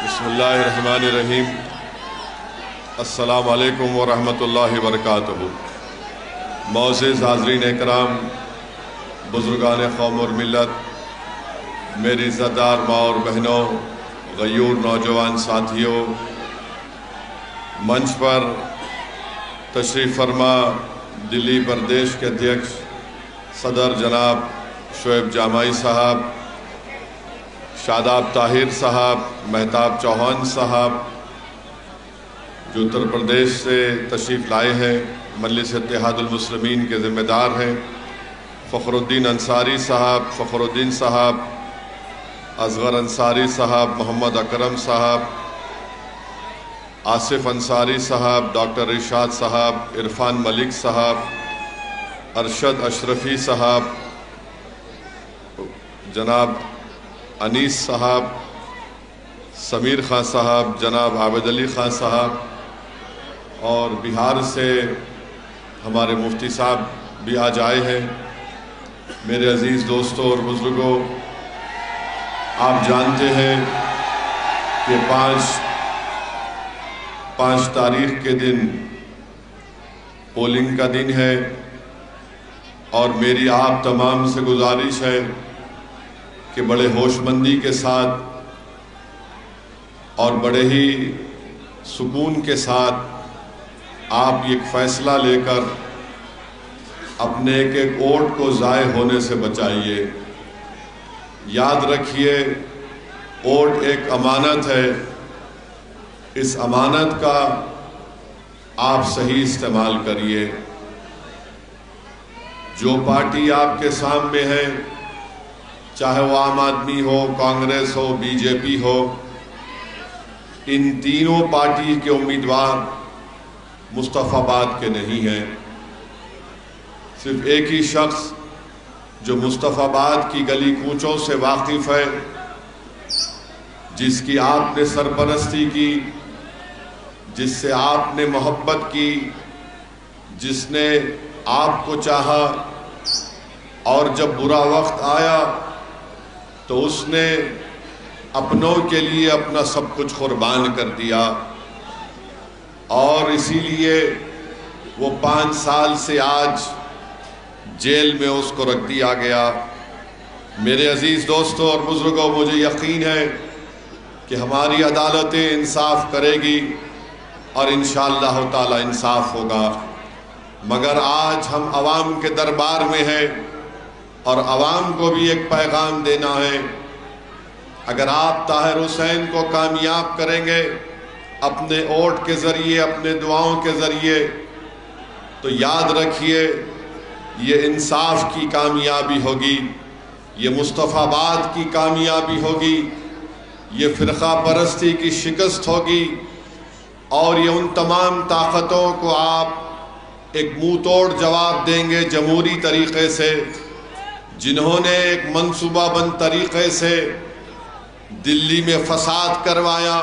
بسم اللہ الرحمن الرحیم۔ السلام علیکم ورحمۃ اللہ وبرکاتہ۔ معزز حاضرین اکرام، بزرگان قوم اور ملت، میری عزت دار ماں اور بہنوں، غیور نوجوان ساتھیوں، منچ پر تشریف فرما دلی پردیش کے ادھیکش صدر جناب شعیب جامعی صاحب، شاداب طاہر صاحب، مہتاب چوہان صاحب جو اتر پردیش سے تشریف لائے ہیں، مجلس اتحاد المسلمین کے ذمہ دار ہیں، فخر الدین انصاری صاحب، فخر الدین صاحب، اصغر انصاری صاحب، محمد اکرم صاحب، آصف انصاری صاحب، ڈاکٹر ارشاد صاحب، عرفان ملک صاحب، ارشد اشرفی صاحب، جناب انیس صاحب، سمیر خان صاحب، جناب عابد علی خان صاحب، اور بہار سے ہمارے مفتی صاحب بھی آج آئے ہیں۔ میرے عزیز دوستوں اور بزرگوں، آپ جانتے ہیں کہ پانچ تاریخ کے دن پولنگ کا دن ہے، اور میری آپ تمام سے گزارش ہے کہ بڑے ہوش مندی کے ساتھ اور بڑے ہی سکون کے ساتھ آپ ایک فیصلہ لے کر اپنے ایک ایک ووٹ کو ضائع ہونے سے بچائیے۔ یاد رکھیے، ووٹ ایک امانت ہے، اس امانت کا آپ صحیح استعمال کریے۔ جو پارٹی آپ کے سامنے ہے، چاہے وہ عام آدمی ہو، کانگریس ہو، بی جے پی ہو، ان تینوں پارٹی کے امیدوار مصطفیٰ آباد کے نہیں ہیں۔ صرف ایک ہی شخص جو مصطفیٰ آباد کی گلی کوچوں سے واقف ہے، جس کی آپ نے سرپرستی کی، جس سے آپ نے محبت کی، جس نے آپ کو چاہا، اور جب برا وقت آیا تو اس نے اپنوں کے لیے اپنا سب کچھ قربان کر دیا، اور اسی لیے وہ 5 سال سے آج جیل میں اس کو رکھ دیا گیا۔ میرے عزیز دوستوں اور بزرگوں، مجھے یقین ہے کہ ہماری عدالتیں انصاف کرے گی اور انشاءاللہ تعالی انصاف ہوگا، مگر آج ہم عوام کے دربار میں ہیں اور عوام کو بھی ایک پیغام دینا ہے۔ اگر آپ طاہر حسین کو کامیاب کریں گے اپنے ووٹ کے ذریعے، اپنے دعاؤں کے ذریعے، تو یاد رکھیے یہ انصاف کی کامیابی ہوگی، یہ مصطفیٰ آباد کی کامیابی ہوگی، یہ فرقہ پرستی کی شکست ہوگی، اور یہ ان تمام طاقتوں کو آپ ایک منہ توڑ جواب دیں گے جمہوری طریقے سے، جنہوں نے ایک منصوبہ بند طریقے سے دلی میں فساد کروایا،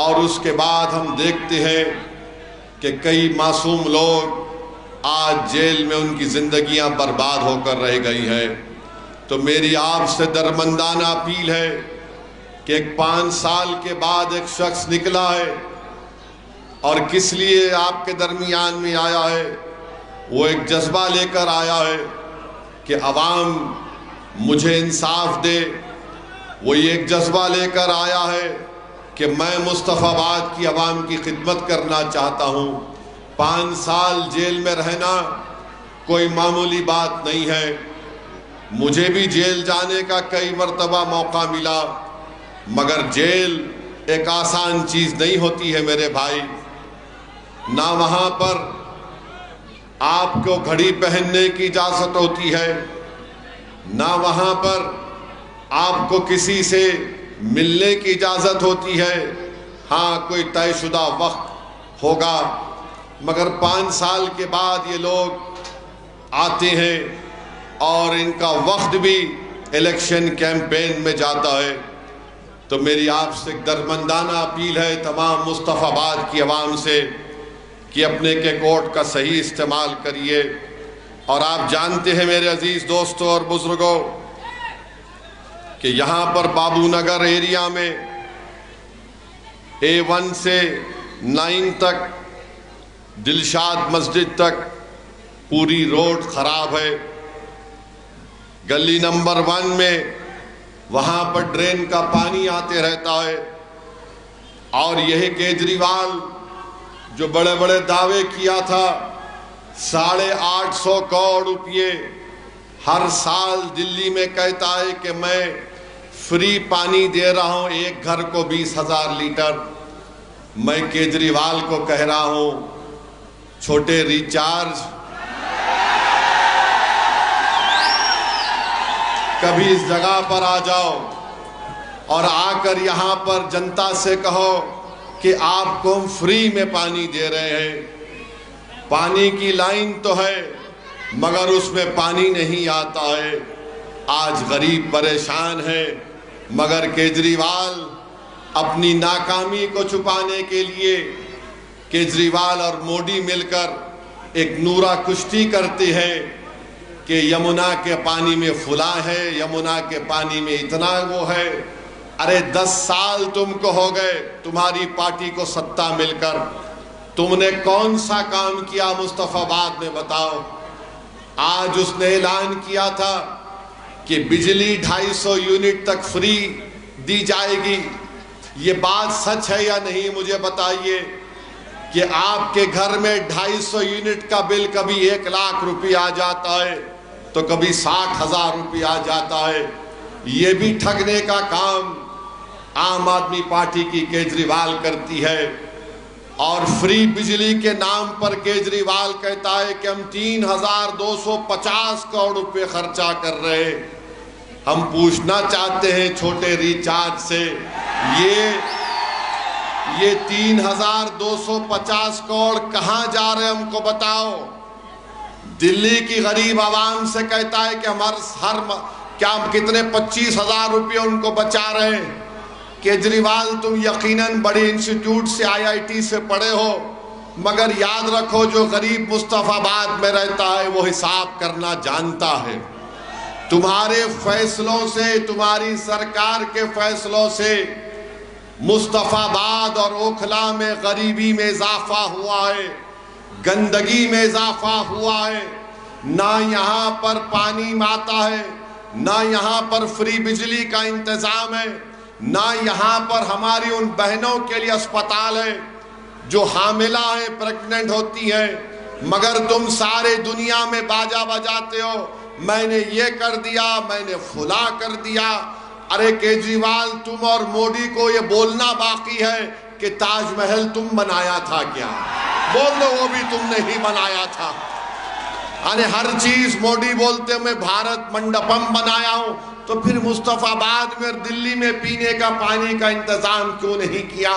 اور اس کے بعد ہم دیکھتے ہیں کہ کئی معصوم لوگ آج جیل میں ان کی زندگیاں برباد ہو کر رہ گئی ہیں۔ تو میری آپ سے درمندانہ اپیل ہے کہ ایک 5 سال کے بعد ایک شخص نکلا ہے، اور کس لیے آپ کے درمیان میں آیا ہے؟ وہ ایک جذبہ لے کر آیا ہے کہ عوام مجھے انصاف دے۔ وہ یہ ایک جذبہ لے کر آیا ہے کہ میں مصطفیٰ آباد کی عوام کی خدمت کرنا چاہتا ہوں۔ 5 سال جیل میں رہنا کوئی معمولی بات نہیں ہے۔ مجھے بھی جیل جانے کا کئی مرتبہ موقع ملا، مگر جیل ایک آسان چیز نہیں ہوتی ہے میرے بھائی۔ نہ وہاں پر آپ کو گھڑی پہننے کی اجازت ہوتی ہے، نہ وہاں پر آپ کو کسی سے ملنے کی اجازت ہوتی ہے۔ ہاں، کوئی طے شدہ وقت ہوگا، مگر 5 سال کے بعد یہ لوگ آتے ہیں، اور ان کا وقت بھی الیکشن کیمپین میں جاتا ہے۔ تو میری آپ سے ایک درمندانہ اپیل ہے تمام مصطفیٰ آباد کی عوام سے کہ اپنے کے ووٹ کا صحیح استعمال کریے۔ اور آپ جانتے ہیں میرے عزیز دوستوں اور بزرگوں کہ یہاں پر بابو نگر ایریا میں A1 سے 9 تک دلشاد مسجد تک پوری روڈ خراب ہے. گلی نمبر 1 میں وہاں پر ڈرین کا پانی آتے رہتا ہے. اور یہ کیجریوال جو بڑے بڑے دعوے کیا تھا 850 کروڑ روپے ہر سال دلی میں کہتا ہے کہ میں فری پانی دے رہا ہوں، ایک گھر کو 20,000 لیٹر. میں کیجریوال کو کہہ رہا ہوں چھوٹے ریچارج کبھی اس جگہ پر آ جاؤ اور آ کر یہاں پر جنتا سے کہو کہ آپ کو ہم فری میں پانی دے رہے ہیں. پانی کی لائن تو ہے مگر اس میں پانی نہیں آتا ہے. آج غریب پریشان ہے مگر کیجریوال اپنی ناکامی کو چھپانے کے لیے کیجریوال اور مودی مل کر ایک نورا کشتی کرتے ہیں کہ یمنا کے پانی میں فلاں ہے، یمنا کے پانی میں اتنا وہ ہے. ارے 10 سال تم کو ہو گئے تمہاری پارٹی کو ستا مل کر، تم نے کون سا کام کیا مصطفیٰ آباد میں بتاؤ. آج اس نے اعلان کیا تھا کہ بجلی 250 یونٹ تک فری دی جائے گی. یہ بات سچ ہے یا نہیں مجھے بتائیے کہ آپ کے گھر میں 250 یونٹ کا بل کبھی 1 لاکھ روپے آ جاتا ہے تو کبھی 60,000 روپے آ جاتا ہے. یہ بھی ٹھگنے کا کام عام آدمی پارٹی کی کیجریوال کرتی ہے. اور فری بجلی کے نام پر کیجریوال کہتا ہے کہ ہم 3,250 کروڑ روپے خرچہ کر رہے ہیں. ہم پوچھنا چاہتے ہیں چھوٹے ریچارج سے یہ 3,250 کروڑ کہاں جا رہے ہم کو بتاؤ. دلی کی غریب عوام سے کہتا ہے کہ ہمارے کتنے 25,000 روپے ان کو بچا رہے ہیں. کیجریوال تم یقیناً بڑے انسٹیٹیوٹ سے IIT سے پڑھے ہو مگر یاد رکھو جو غریب مصطفیٰ آباد میں رہتا ہے وہ حساب کرنا جانتا ہے. تمہارے فیصلوں سے، تمہاری سرکار کے فیصلوں سے مصطفیٰ آباد اور اوکھلا میں غریبی میں اضافہ ہوا ہے، گندگی میں اضافہ ہوا ہے. نہ یہاں پر پانی آتا ہے، نہ یہاں پر فری بجلی کا انتظام ہے، نہ یہاں پر ہماری ان بہنوں کے لیے اسپتال ہے جو حاملہ ہیں، پریگننٹ ہوتی ہیں. مگر تم سارے دنیا میں باجا بجاتے ہو میں نے یہ کر دیا، میں نے فلاں کر دیا. ارے کیجریوال تم اور مودی کو یہ بولنا باقی ہے کہ تاج محل تم بنایا تھا کیا؟ بول دو وہ بھی تم نے ہی بنایا تھا. ارے ہر چیز مودی بولتے میں بھارت منڈپم بنایا ہوں تو پھر مصطفیٰ آباد میں اور دلی میں پینے کا پانی کا انتظام کیوں نہیں کیا؟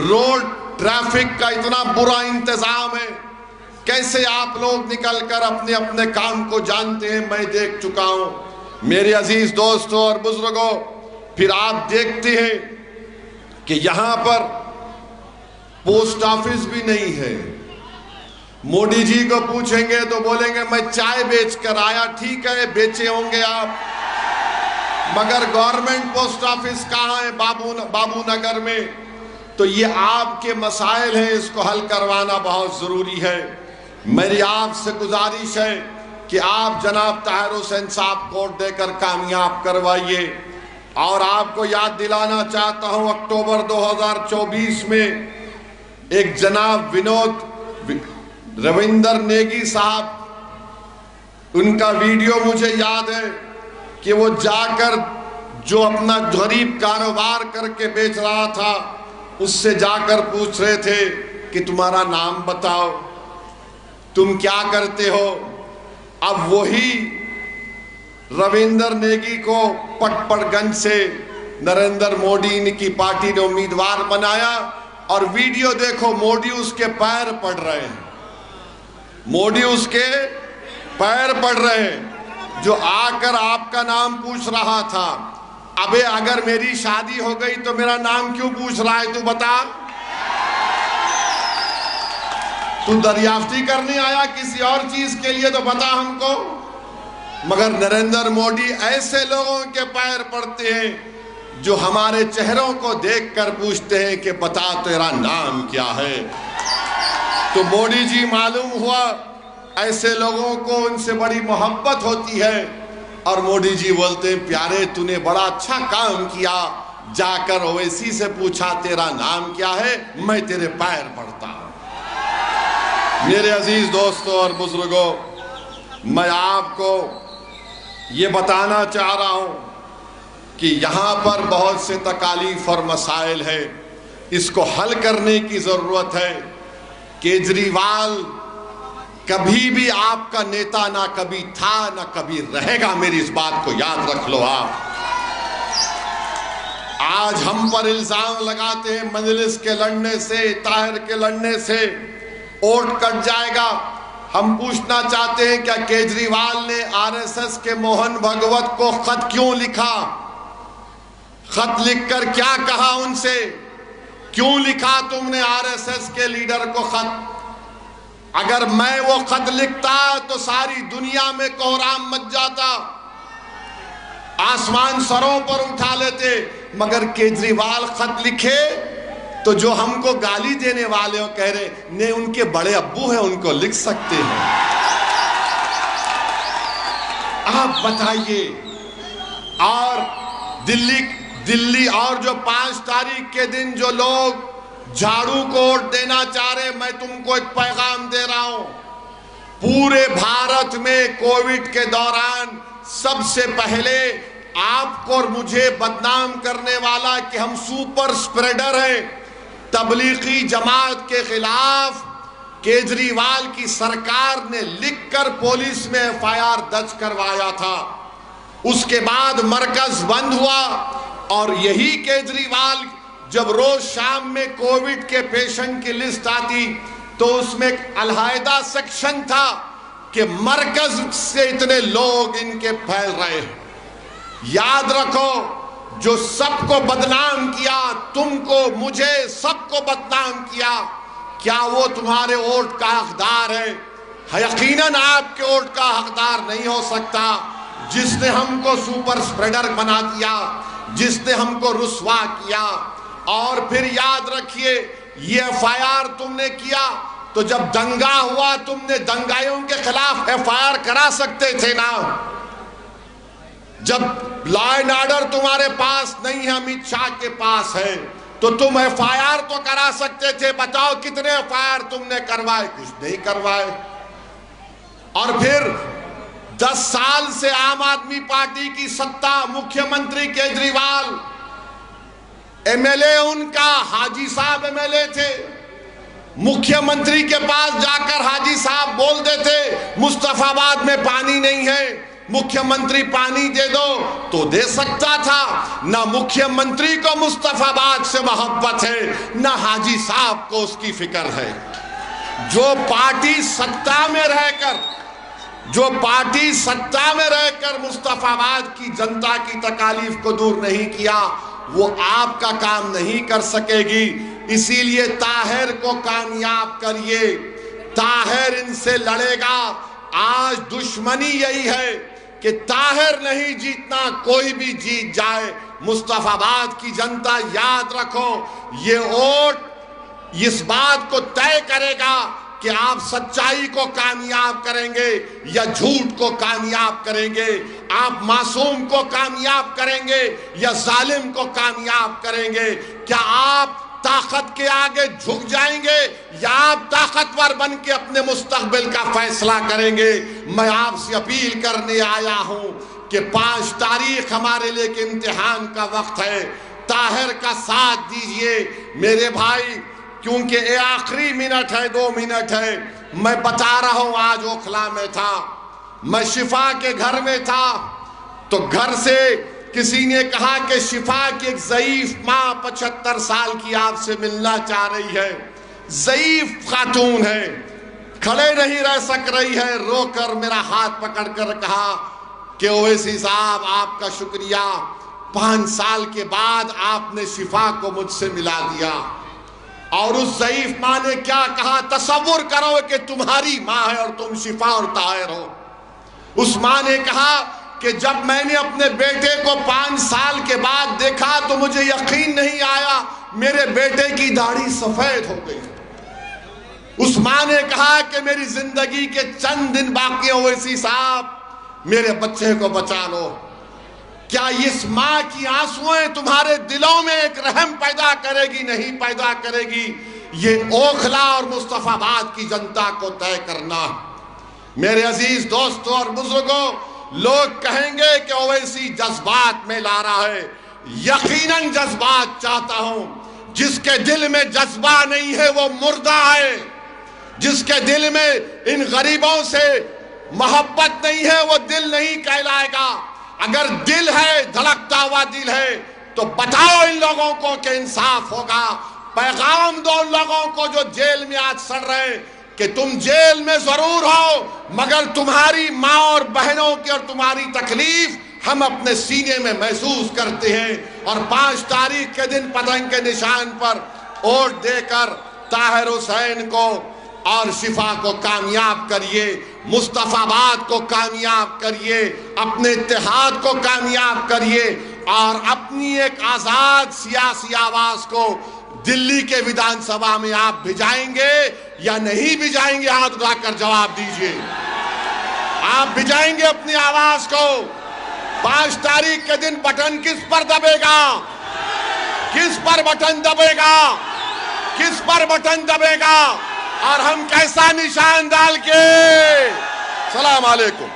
روڈ ٹریفک کا اتنا برا انتظام ہے، کیسے آپ لوگ نکل کر اپنے اپنے کام کو جانتے ہیں میں دیکھ چکا ہوں. میرے عزیز دوستوں اور بزرگوں، پھر آپ دیکھتے ہیں کہ یہاں پر پوسٹ آفس بھی نہیں ہے. مودی جی کو پوچھیں گے تو بولیں گے میں چائے بیچ کر آیا. ٹھیک ہے بیچے ہوں گے آپ مگر گورنمنٹ پوسٹ آفس کہاں ہے؟ بابو نگر میں. تو یہ آپ کے مسائل ہیں، اس کو حل کروانا بہت ضروری ہے. میری آپ سے گزارش ہے کہ آپ جناب طاہر حسین صاحب کو ووٹ دے کر کامیاب کروائیے. اور آپ کو یاد دلانا چاہتا ہوں اکتوبر 2024 میں ایک جناب رویندر نیگی صاحب، ان کا ویڈیو مجھے یاد ہے کہ وہ جا کر جو اپنا غریب کاروبار کر کے بیچ رہا تھا اس سے جا کر پوچھ رہے تھے کہ تمہارا نام بتاؤ، تم کیا کرتے ہو. اب وہی رویندر نیگی کو پٹ گنج سے نریندر مودی کی پارٹی نے امیدوار بنایا. اور ویڈیو دیکھو مودی اس کے پیر پڑ رہے ہیں، مودی اس کے پیر پڑ رہے ہیں جو آ کر آپ کا نام پوچھ رہا تھا. ابے اگر میری شادی ہو گئی تو میرا نام کیوں پوچھ رہا ہے؟ تو بتا، تو دریافتی کرنے آیا کسی اور چیز کے لیے تو بتا ہم کو. مگر نریندر مودی ایسے لوگوں کے پیر پڑتے ہیں جو ہمارے چہروں کو دیکھ کر پوچھتے ہیں کہ بتا تیرا نام کیا ہے۔ تو موڈی جی معلوم ہوا ایسے لوگوں کو ان سے بڑی محبت ہوتی ہے، اور موڈی جی بولتے ہیں پیارے تو نے بڑا اچھا کام کیا، جا کر اویسی سے پوچھا تیرا نام کیا ہے، میں تیرے پیر پڑتا ہوں۔ میرے عزیز دوستوں اور بزرگوں، میں آپ کو یہ بتانا چاہ رہا ہوں کہ یہاں پر بہت سے تکالیف اور مسائل ہیں، اس کو حل کرنے کی ضرورت ہے۔ کیجریوال کبھی بھی آپ کا نیتا نہ کبھی تھا نہ کبھی رہے گا، میری اس بات کو یاد رکھ لو۔ آج ہم پر الزام لگاتے ہیں مجلس کے لڑنے سے، طاہر کے لڑنے سے ووٹ کٹ جائے گا۔ ہم پوچھنا چاہتے ہیں کیا کیجریوال نے RSS کے موہن بھگوت کو خط کیوں لکھا؟ خط لکھ کر کیا کہا ان سے؟ کیوں لکھا تم نے RSS کے لیڈر کو خط؟ اگر میں وہ خط لکھتا تو ساری دنیا میں کوہرام مچ جاتا، آسمان سروں پر اٹھا لیتے، مگر کیجریوال خط لکھے تو جو ہم کو گالی دینے والے کہہ رہے نے ان کے بڑے ابو ہیں، ان کو لکھ سکتے ہیں۔ آپ بتائیے، اور دلی اور جو 5 تاریخ کے دن جو لوگ جھاڑو کو ووٹ دینا چاہ رہے، میں تم کو ایک پیغام دے رہا ہوں۔ پورے بھارت میں کووڈ کے دوران سب سے پہلے آپ کو اور مجھے بدنام کرنے والا کہ ہم سپر سپریڈر ہیں، تبلیغی جماعت کے خلاف کیجریوال کی سرکار نے لکھ کر پولیس میں FIR درج کروایا تھا۔ اس کے بعد مرکز بند ہوا، اور یہی کیجریوال جب روز شام میں کووڈ کے پیشنٹ کی لسٹ آتی تو اس میں ایک علیحدہ سیکشن تھا کہ مرکز سے اتنے لوگ ان کے پھیل رہے ہیں۔ یاد رکھو، جو سب کو بدنام کیا، تم کو مجھے سب کو بدنام کیا، کیا وہ تمہارے ووٹ کا حقدار ہے؟ یقیناً آپ کے ووٹ کا حقدار نہیں ہو سکتا۔ جس نے ہم کو سپر سپریڈر بنا دیا، جس نے ہم کو رسوا کیا۔ اور پھر یاد رکھیے، یہ FIR تم نے کیا تو جب دنگا ہوا تم نے دنگائیوں کے خلاف FIR کرا سکتے تھے نا۔ جب لا اینڈ آرڈر تمہارے پاس نہیں ہے، امت شاہ کے پاس ہے، تو تم FIR تو کرا سکتے تھے۔ بتاؤ کتنے FIR تم نے کروائے؟ کچھ نہیں کروائے۔ اور پھر 10 سال سے عام آدمی پارٹی کی ستا، مکھیہ منتری کیجریوال، MLA ان کا حاجی صاحب MLA تھے، مکھیہ منتری کے پاس جا کر حاجی صاحب بول دیتے مصطفیٰ آباد میں پانی نہیں ہے، مکھیہ منتری پانی دے دو تو دے سکتا تھا۔ نہ مکھیہ منتری کو مصطفیٰ آباد سے محبت ہے، نہ حاجی صاحب کو اس کی فکر ہے۔ جو پارٹی ستا میں رہ کر مصطفیٰ آباد کی جنتا کی تکالیف کو دور نہیں کیا، وہ آپ کا کام نہیں کر سکے گی۔ اسی لیے طاہر کو کامیاب کریے، طاہر ان سے لڑے گا۔ آج دشمنی یہی ہے کہ طاہر نہیں جیتنا، کوئی بھی جیت جائے۔ مصطفیٰ آباد کی جنتا یاد رکھو، یہ ووٹ اس بات کو طے کرے گا کہ آپ سچائی کو کامیاب کریں گے یا جھوٹ کو کامیاب کریں گے، آپ معصوم کو کامیاب کریں گے یا ظالم کو کامیاب کریں گے۔ کیا آپ طاقت کے آگے جھک جائیں گے یا آپ طاقتور بن کے اپنے مستقبل کا فیصلہ کریں گے؟ میں آپ سے اپیل کرنے آیا ہوں کہ 5 تاریخ ہمارے لئے کہ امتحان کا وقت ہے، طاہر کا ساتھ دیجئے میرے بھائی، کیونکہ یہ آخری منٹ ہے، 2 منٹ ہے۔ میں بتا رہا ہوں، آج اوکھلا میں تھا، میں شفا کے گھر میں تھا، تو گھر سے کسی نے کہا کہ شفا کی ایک ضعیف ماں 75 سال کی آپ سے ملنا چاہ رہی ہے، ضعیف خاتون ہے، کھڑے نہیں رہ سک رہی ہے، رو کر میرا ہاتھ پکڑ کر کہا کہ اویسی صاحب آپ کا شکریہ، 5 سال کے بعد آپ نے شفا کو مجھ سے ملا دیا۔ اور اس ضعیف ماں نے کیا کہا؟ تصور کرو کہ تمہاری ماں ہے اور تم شفا اور طاہر ہو۔ اس ماں نے کہا کہ جب میں نے اپنے بیٹے کو 5 سال کے بعد دیکھا تو مجھے یقین نہیں آیا، میرے بیٹے کی داڑھی سفید ہو گئی۔ اس ماں نے کہا کہ میری زندگی کے چند دن باقی ہیں اویسی صاحب، میرے بچے کو بچا لو۔ کیا اس ماں کی آنسویں تمہارے دلوں میں ایک رحم پیدا کرے گی؟ نہیں پیدا کرے گی۔ یہ اوکھلا اور مصطفیٰ آباد کی جنتا کو طے کرنا۔ میرے عزیز دوستوں اور بزرگوں، لوگ کہیں گے کہ اویسی جذبات میں لا رہا ہے، یقیناً جذبات چاہتا ہوں۔ جس کے دل میں جذبہ نہیں ہے وہ مردہ ہے، جس کے دل میں ان غریبوں سے محبت نہیں ہے وہ دل نہیں کہلائے گا۔ اگر دل ہے، دھڑکتا ہوا دل ہے، تو بتاؤ ان لوگوں کو کہ انصاف ہوگا۔ پیغام دو ان لوگوں کو جو جیل میں آج سڑ رہے ہیں کہ تم جیل میں ضرور ہو، مگر تمہاری ماں اور بہنوں کی اور تمہاری تکلیف ہم اپنے سینے میں محسوس کرتے ہیں۔ اور 5 تاریخ کے دن پتنگ کے نشان پر ووٹ دے کر طاہر حسین کو اور شفا کو کامیاب کریے، مصطفیٰ آباد کو کامیاب کریے، اپنے اتحاد کو کامیاب کریے، اور اپنی ایک آزاد سیاسی آواز کو دلی کے ویدھان سبھا میں آپ بھجائیں گے یا نہیں بھجائیں گے؟ ہاتھ اٹھا کر جواب دیجئے۔ آپ بھجائیں گے اپنی آواز کو؟ 5 تاریخ کے دن بٹن کس پر دبے گا؟ کس پر بٹن دبے گا؟ کس پر بٹن دبے گا؟ اور ہم کیسا نشان ڈال کے؟ السلام علیکم۔